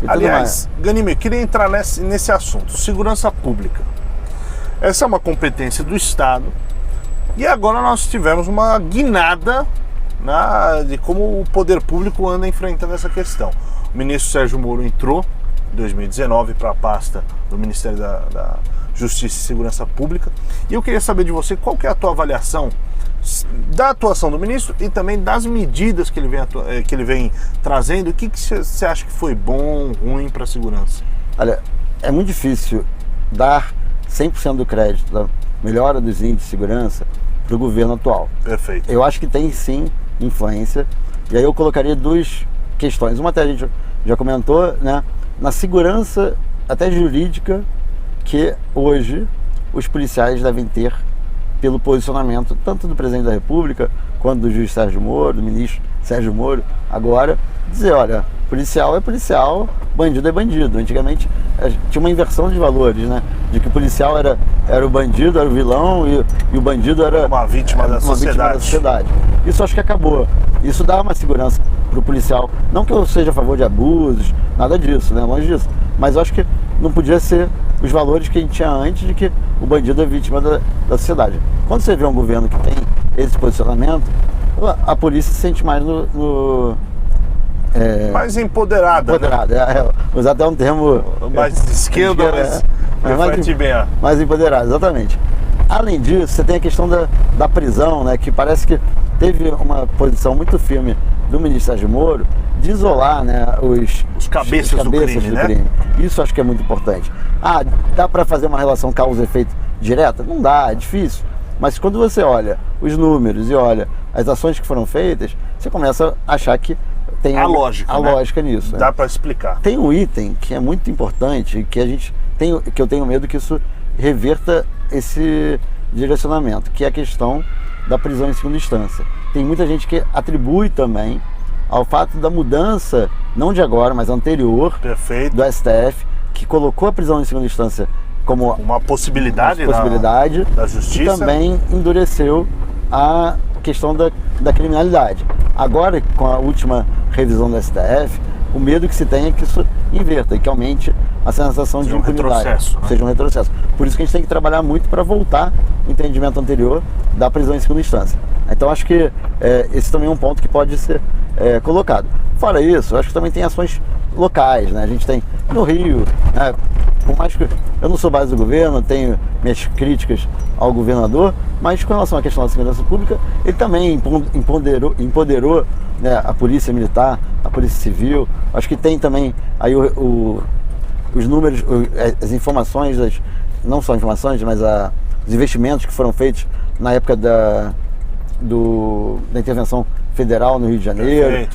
e Aliás, Ganime, eu queria entrar nesse assunto, segurança pública. Essa é uma competência do Estado e agora nós tivemos uma guinada de como o poder público anda enfrentando essa questão. O ministro Sérgio Moro entrou em 2019 para a pasta do Ministério da Justiça e Segurança Pública e eu queria saber de você qual que é a tua avaliação da atuação do ministro e também das medidas que ele vem trazendo. O que você acha que foi bom, ruim para a segurança? Olha, é muito difícil dar 100% do crédito da melhora dos índices de segurança para o governo atual. Perfeito. Eu acho que tem sim influência, e aí eu colocaria duas questões. Uma até a gente já comentou, né? Na segurança até jurídica que hoje os policiais devem ter pelo posicionamento tanto do presidente da República quanto do juiz Sérgio Moro, do ministro Sérgio Moro, agora dizer, olha, policial é policial, bandido é bandido. Antigamente tinha uma inversão de valores, né? De que o policial era o bandido, era o vilão e o bandido era uma vítima da sociedade. Isso acho que acabou. Isso dá uma segurança para o policial. Não que eu seja a favor de abusos, nada disso, né? Longe disso. Mas eu acho que não podia ser os valores que a gente tinha antes de que o bandido é vítima da sociedade. Quando você vê um governo que tem esse posicionamento, a polícia se sente mais mais empoderada. Vou usar até um termo mais de esquerda, mais empoderada, exatamente. Além disso, você tem a questão da prisão, né, que parece que teve uma posição muito firme do ministro Sérgio Moro de isolar, né, os cabeças do crime, né? Isso acho que é muito importante. Dá para fazer uma relação causa e efeito direta? Não dá, é difícil. Mas quando você olha os números e olha as ações que foram feitas, você começa a achar que tem a lógica nisso. Dá para explicar. Tem um item que é muito importante, que eu tenho medo que isso reverta esse direcionamento, que é a questão da prisão em segunda instância. Tem muita gente que atribui também ao fato da mudança, não de agora, mas anterior, perfeito, do STF, que colocou a prisão em segunda instância como uma possibilidade da justiça, e também endureceu a questão da criminalidade. Agora, com a última revisão do STF, o medo que se tem é que isso inverta e que aumente a sensação de impunidade, seja um retrocesso. Por isso que a gente tem que trabalhar muito para voltar o entendimento anterior da prisão em segunda instância. Então acho que esse também é um ponto que pode ser colocado. Fora isso, acho que também tem ações locais, né? A gente tem no Rio, né? Por mais que eu não sou base do governo, tenho minhas críticas ao governador, mas com relação à questão da segurança pública, ele também empoderou né, a polícia militar, a polícia civil. Acho que tem também aí os números, as informações, não só informações, mas os investimentos que foram feitos na época da intervenção federal no Rio de Janeiro,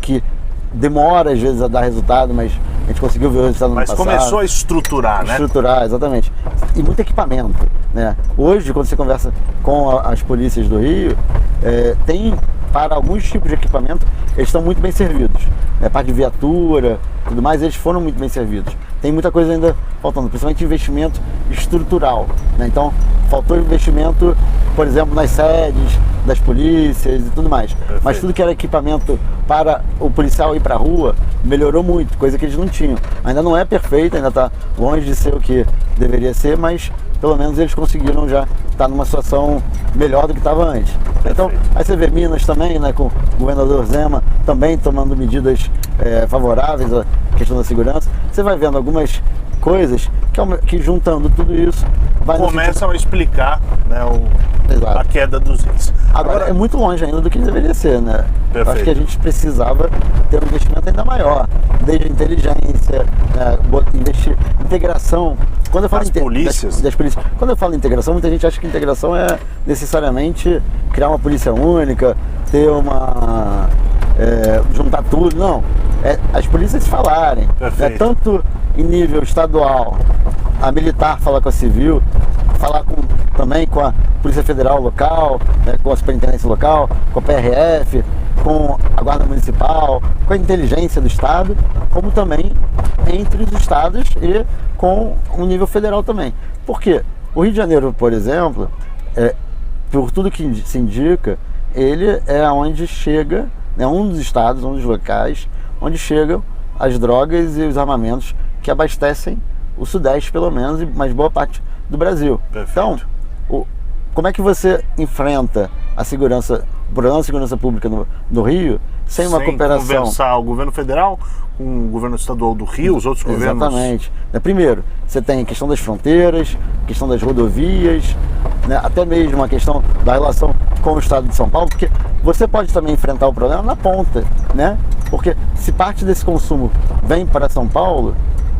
que demora às vezes a dar resultado, mas a gente conseguiu ver o resultado no passado. Mas começou a estruturar, né? Estruturar, exatamente. E muito equipamento, né? Hoje, quando você conversa com as polícias do Rio, tem, para alguns tipos de equipamento, eles estão muito bem servidos. Parte de viatura, tudo mais, eles foram muito bem servidos. Tem muita coisa ainda faltando, principalmente investimento estrutural, né? Então, faltou investimento, por exemplo, nas sedes das polícias e tudo mais. Perfeito. Mas tudo que era equipamento para o policial ir para a rua, melhorou muito, coisa que eles não tinham. Ainda não é perfeito, ainda está longe de ser o que deveria ser, mas pelo menos eles conseguiram já estar numa situação melhor do que estava antes. Perfeito. Então, aí você vê Minas também, né, com o governador Zema também tomando medidas favoráveis à questão da segurança. Você vai vendo algumas coisas que juntando tudo isso começam a explicar, né, a queda dos índices. Agora é muito longe ainda do que deveria ser, né? Perfeito. Acho que a gente precisava ter um investimento ainda maior, desde a inteligência, né, investir integração. Quando eu falo das polícias, quando eu falo em integração, muita gente acha que integração é necessariamente criar uma polícia única, ter juntar tudo. Não, as polícias se falarem, tanto em nível estadual, a militar falar com a civil, falar também com a Polícia Federal local, né, com a Superintendência local, com a PRF, com a Guarda Municipal, com a inteligência do Estado, como também entre os estados e com o nível federal também. Por quê? O Rio de Janeiro, por exemplo, por tudo que se indica, ele é onde chega, né, um dos estados, um dos locais, onde chegam as drogas e os armamentos que abastecem o Sudeste, pelo menos, e mais boa parte do Brasil. Perfeito. Então, como é que você enfrenta o problema da segurança pública no Rio sem uma cooperação? Conversar o governo federal com o governo estadual do Rio, os outros governos. Exatamente. Primeiro, você tem a questão das fronteiras, a questão das rodovias, né, até mesmo a questão da relação com o estado de São Paulo, porque você pode também enfrentar o problema na ponta, né? Porque se parte desse consumo vem para São Paulo,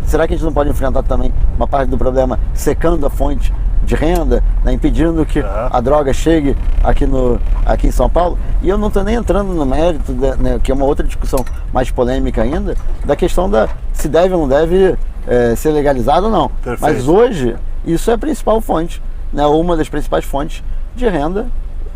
será que a gente não pode enfrentar também uma parte do problema secando a fonte de renda, né, impedindo que a droga chegue aqui em São Paulo? E eu não estou nem entrando no mérito, né, que é uma outra discussão mais polêmica ainda, da questão se deve ou não deve ser legalizado ou não. Perfeito. Mas hoje, isso é a principal fonte, né, uma das principais fontes de renda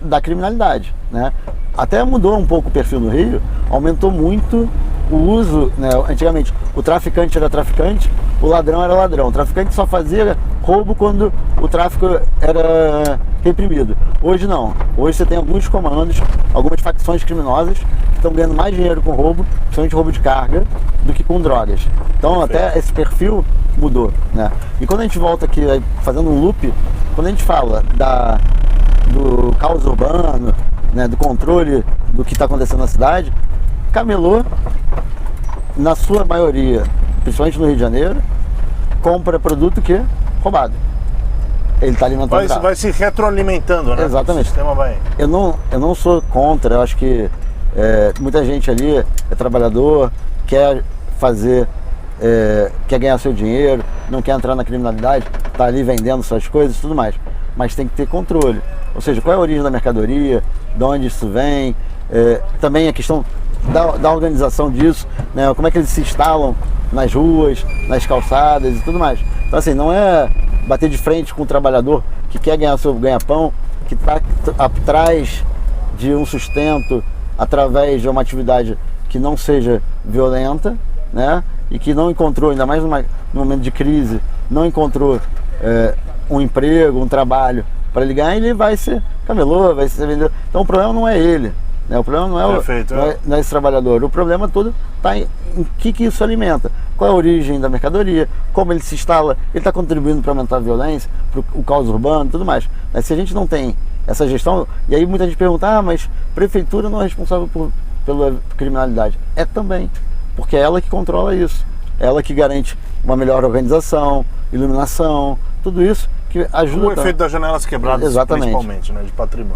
da criminalidade, né? Até mudou um pouco o perfil no Rio, aumentou muito o uso, né? Antigamente o traficante era traficante, o ladrão era ladrão. O traficante só fazia roubo quando o tráfico era reprimido. Hoje não. Hoje você tem alguns comandos, algumas facções criminosas que estão ganhando mais dinheiro com roubo, principalmente roubo de carga, do que com drogas. Então até esse perfil mudou, né? E quando a gente volta aqui, fazendo um loop, quando a gente fala do caos urbano, né, do controle do que está acontecendo na cidade, camelô, na sua maioria, principalmente no Rio de Janeiro, compra produto que é roubado. Ele está alimentando. Vai se retroalimentando, né? Exatamente. O sistema vai. Eu não sou contra, eu acho que muita gente ali é trabalhador, quer ganhar seu dinheiro, não quer entrar na criminalidade, está ali vendendo suas coisas e tudo mais. Mas tem que ter controle. Ou seja, qual é a origem da mercadoria, de onde isso vem, também a questão da organização disso, né? Como é que eles se instalam nas ruas, nas calçadas e tudo mais. Então assim, não é bater de frente com o trabalhador que quer ganhar seu ganha-pão, que está atrás de um sustento através de uma atividade que não seja violenta, né? E que não encontrou, ainda mais no momento de crise, não encontrou um emprego, um trabalho para ele ganhar, ele vai ser camelô, vai ser vendedor. Então o problema não é ele, né? O problema não é esse trabalhador. O problema todo está em que isso alimenta, qual é a origem da mercadoria, como ele se instala, ele está contribuindo para aumentar a violência, para o caos urbano e tudo mais. Mas se a gente não tem essa gestão, e aí muita gente pergunta, mas prefeitura não é responsável pela criminalidade. É também, porque é ela que controla isso, é ela que garante uma melhor organização, iluminação, tudo isso que ajuda. O efeito das janelas quebradas, exatamente, principalmente, né, de patrimônio.